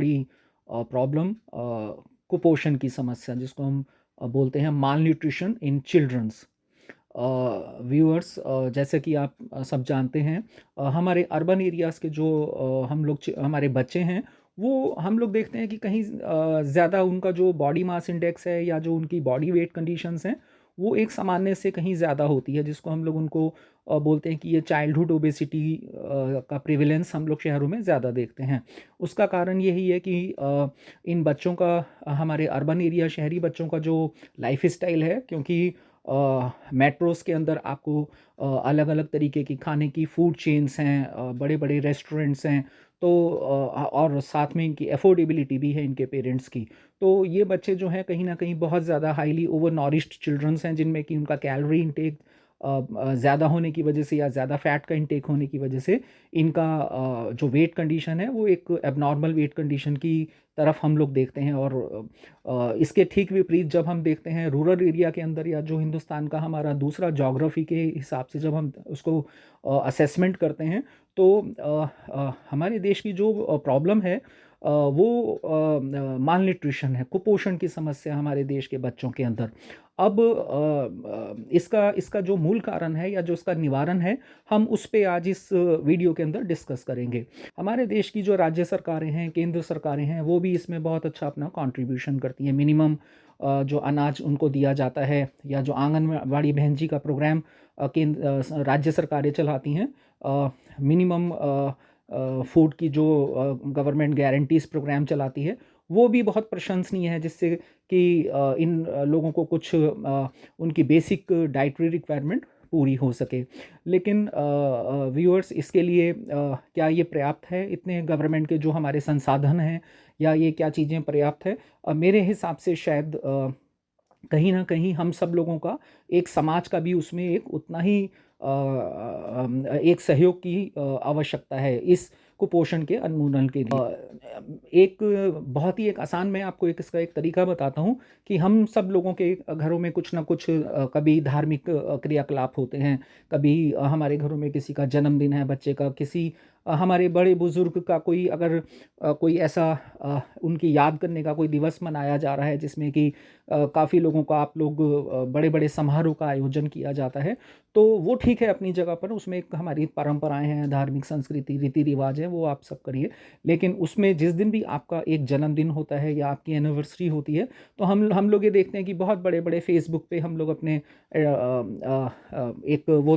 बड़ी प्रॉब्लम कुपोषण की समस्या, जिसको हम बोलते हैं माल न्यूट्रिशन इन चिल्ड्रंस। व्यूअर्स, जैसे कि आप सब जानते हैं, हमारे अर्बन एरियाज़ के जो हमारे बच्चे हैं, वो हम लोग देखते हैं कि कहीं ज़्यादा उनका जो बॉडी मास इंडेक्स है या जो उनकी बॉडी वेट कंडीशंस हैं, वो एक सामान्य से कहीं ज़्यादा होती है, जिसको हम लोग उनको बोलते हैं कि ये चाइल्डहुड ओबेसिटी का प्रिवेलेंस हम लोग शहरों में ज़्यादा देखते हैं। उसका कारण यही है कि इन बच्चों का, हमारे अर्बन एरिया शहरी बच्चों का जो लाइफ स्टाइल है, क्योंकि मेट्रोज़ के अंदर आपको अलग अलग तरीके की खाने की फूड चेन्स हैं, बड़े बड़े रेस्टोरेंट्स हैं, तो और साथ में इनकी अफोर्डेबिलिटी भी है इनके पेरेंट्स की। तो ये बच्चे जो हैं कहीं ना कहीं बहुत ज़्यादा हाईली ओवर नॉरिश्ड चिल्ड्रंस हैं, जिनमें कि उनका कैलोरी इंटेक ज़्यादा होने की वजह से या ज़्यादा फैट का इंटेक होने की वजह से इनका जो वेट कंडीशन है वो एक एबनॉर्मल वेट कंडीशन की तरफ हम लोग देखते हैं। और इसके ठीक विपरीत जब हम देखते हैं रूरल एरिया के अंदर, या जो हिंदुस्तान का हमारा दूसरा ज्योग्राफी के हिसाब से जब हम उसको असेसमेंट करते हैं, तो हमारे देश की जो प्रॉब्लम है वो माल न्यूट्रिशन है, कुपोषण की समस्या हमारे देश के बच्चों के अंदर। अब इसका इसका जो मूल कारण है या जो इसका निवारण है, हम उस पे आज इस वीडियो के अंदर डिस्कस करेंगे। हमारे देश की जो राज्य सरकारें हैं, केंद्र सरकारें हैं, वो भी इसमें बहुत अच्छा अपना कंट्रीब्यूशन करती हैं। मिनिमम जो अनाज उनको दिया जाता है, या जो आंगनवाड़ी बहन जी का प्रोग्राम केंद्र राज्य सरकारें चलाती हैं, मिनिमम फूड की जो गवर्नमेंट गारंटीज प्रोग्राम चलाती है, वो भी बहुत प्रशंसनीय है, जिससे कि इन लोगों को कुछ उनकी बेसिक डाइटरी रिक्वायरमेंट पूरी हो सके। लेकिन व्यूअर्स, इसके लिए क्या ये पर्याप्त है? इतने गवर्नमेंट के जो हमारे संसाधन हैं, या ये क्या चीज़ें पर्याप्त है? मेरे हिसाब से शायद कहीं ना कहीं हम सब लोगों का, एक समाज का भी उसमें एक उतना ही एक सहयोग की आवश्यकता है इस कुपोषण के उन्मूलन के लिए। एक बहुत ही एक आसान, मैं आपको एक इसका एक तरीका बताता हूँ कि हम सब लोगों के घरों में कुछ ना कुछ कभी धार्मिक क्रियाकलाप होते हैं, कभी हमारे घरों में किसी का जन्मदिन है, बच्चे का, किसी हमारे बड़े बुजुर्ग का कोई, अगर कोई ऐसा उनकी याद करने का कोई दिवस मनाया जा रहा है, जिसमें कि काफ़ी लोगों का, आप लोग बड़े बड़े समारोह का आयोजन किया जाता है, तो वो ठीक है अपनी जगह पर, उसमें एक हमारी परंपराएं हैं, धार्मिक संस्कृति, रीति रिवाज है, वो आप सब करिए। लेकिन उसमें जिस दिन भी आपका एक जन्मदिन होता है या आपकी एनिवर्सरी होती है, तो हम लोग ये देखते हैं कि बहुत बड़े बड़े फेसबुक पे हम लोग अपने एक वो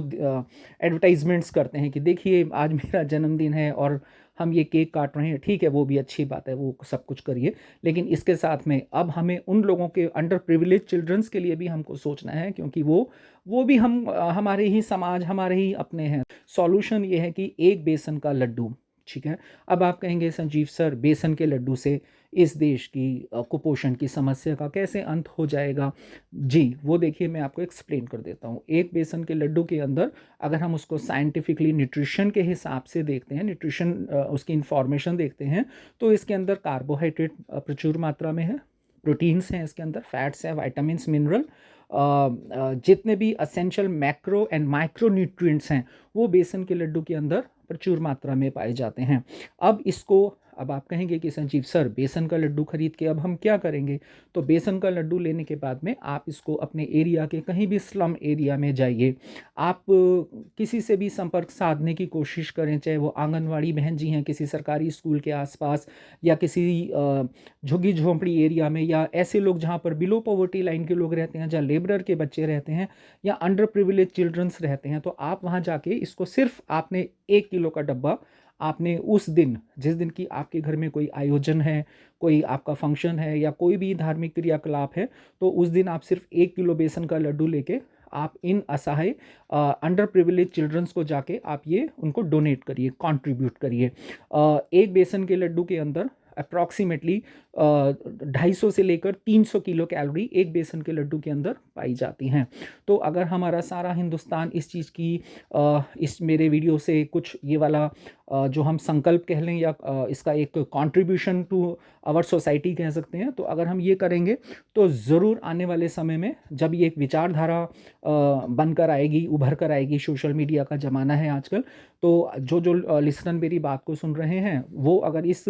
एडवर्टाइजमेंट्स करते हैं कि देखिए आज मेरा जन्मदिन है और हम ये केक काट रहे हैं। ठीक है, वो भी अच्छी बात है, वो सब कुछ करिए, लेकिन इसके साथ में अब हमें उन लोगों के, अंडर प्रिविलेज चिल्ड्रंस के लिए भी हमको सोचना है, क्योंकि वो भी हमारे ही समाज, हमारे ही अपने हैं। सॉल्यूशन ये है कि एक बेसन का लड्डू, ठीक है। अब आप कहेंगे संजीव सर, बेसन के लड्डू से इस देश की कुपोषण की समस्या का कैसे अंत हो जाएगा? जी, वो देखिए, मैं आपको एक्सप्लेन कर देता हूँ। एक बेसन के लड्डू के अंदर अगर हम उसको साइंटिफिकली न्यूट्रिशन के हिसाब से देखते हैं, न्यूट्रिशन उसकी इंफॉर्मेशन देखते हैं, तो इसके अंदर कार्बोहाइड्रेट प्रचुर मात्रा में है, प्रोटीन्स हैं इसके अंदर, फैट्स हैं, वाइटामिन्स, मिनरल, जितने भी essential macro and micro nutrients हैं, वो बेसन के लड्डू के अंदर प्रचुर मात्रा में पाए जाते हैं। अब आप कहेंगे कि संजीव सर, बेसन का लड्डू खरीद के अब हम क्या करेंगे? तो बेसन का लड्डू लेने के बाद में आप इसको अपने एरिया के कहीं भी स्लम एरिया में जाइए, आप किसी से भी संपर्क साधने की कोशिश करें, चाहे वो आंगनवाड़ी बहन जी हैं किसी सरकारी स्कूल के आसपास, या किसी झुग्गी झोंपड़ी एरिया में, या ऐसे लोग जहाँ पर बिलो पॉवर्टी लाइन के लोग रहते हैं, जहाँ लेबरर के बच्चे रहते हैं, या अंडर प्रिविलेज चिल्ड्रंस रहते हैं, तो आप वहाँ जाके इसको, सिर्फ आपने 1 किलो का डब्बा, आपने उस दिन, जिस दिन की आपके घर में कोई आयोजन है, कोई आपका फंक्शन है, या कोई भी धार्मिक क्रियाकलाप है, तो उस दिन आप सिर्फ 1 किलो बेसन का लड्डू लेके आप इन असहाय अंडर प्रिविलेज चिल्ड्रंस को जाके आप ये उनको डोनेट करिए, कंट्रीब्यूट करिए। एक बेसन के लड्डू के अंदर अप्रॉक्सीमेटली 250 से लेकर 300 किलो कैलोरी एक बेसन के लड्डू के अंदर पाई जाती हैं। तो अगर हमारा सारा हिंदुस्तान इस चीज़ की, इस मेरे वीडियो से कुछ ये वाला जो हम संकल्प कह लें, या इसका एक कंट्रीब्यूशन टू आवर सोसाइटी कह सकते हैं, तो अगर हम ये करेंगे, तो ज़रूर आने वाले समय में जब ये एक विचारधारा बनकर आएगी, उभर कर आएगी, सोशल मीडिया का ज़माना है आजकल, तो जो जो लिसनर मेरी बात को सुन रहे हैं, वो अगर इस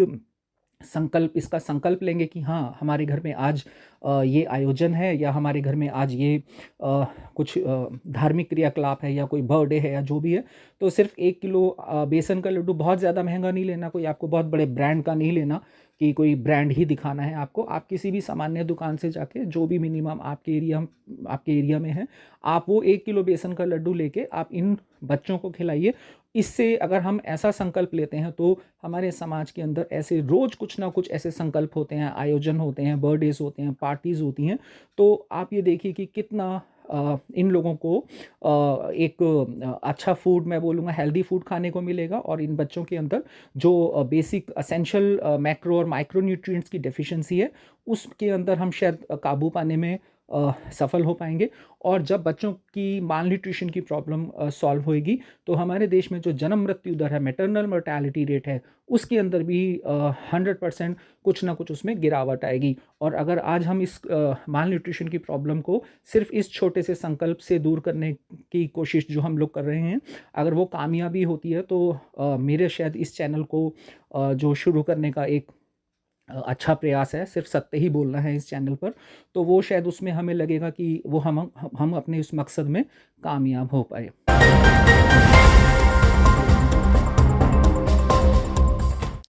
इसका संकल्प लेंगे कि हाँ, हमारे घर में आज ये आयोजन है, या हमारे घर में आज ये कुछ धार्मिक क्रियाकलाप है, या कोई बर्थडे है, या जो भी है, तो सिर्फ़ 1 किलो बेसन का लड्डू बहुत ज़्यादा महँगा नहीं लेना, कोई आपको बहुत बड़े ब्रांड का नहीं लेना कि कोई ब्रांड ही दिखाना है आपको। आप किसी भी सामान्य दुकान से जाके जो भी मिनिमम आपके एरिया में है, आप वो 1 किलो बेसन का लड्डू लेके आप इन बच्चों को खिलाइए। इससे अगर हम ऐसा संकल्प लेते हैं, तो हमारे समाज के अंदर ऐसे रोज़ कुछ ना कुछ ऐसे संकल्प होते हैं, आयोजन होते हैं, बर्थडेज़ होते हैं, पार्टीज़ होती हैं। तो आप ये देखिए कि कितना इन लोगों को एक अच्छा फूड, मैं बोलूँगा हेल्दी फूड खाने को मिलेगा, और इन बच्चों के अंदर जो बेसिक एसेंशियल मैक्रो और माइक्रो न्यूट्रिएंट्स की डेफिशिएंसी है, उसके अंदर हम शायद काबू पाने में सफल हो पाएँगे। और जब बच्चों की माल न्यूट्रिशन की प्रॉब्लम सॉल्व होएगी, तो हमारे देश में जो जन्म मृत्यु दर है, मैटरनल मोर्टेलिटी रेट है, उसके अंदर भी 100% कुछ ना कुछ उसमें गिरावट आएगी। और अगर आज हम इस माल न्यूट्रिशन की प्रॉब्लम को सिर्फ इस छोटे से संकल्प से दूर करने की कोशिश जो हम लोग कर रहे हैं, अगर वो कामयाबी होती है, तो मेरे शायद इस चैनल को जो शुरू करने का एक अच्छा प्रयास है, सिर्फ सत्य ही बोलना है इस चैनल पर, तो वो शायद उसमें हमें लगेगा कि वो हम अपने उस मकसद में कामयाब हो पाए।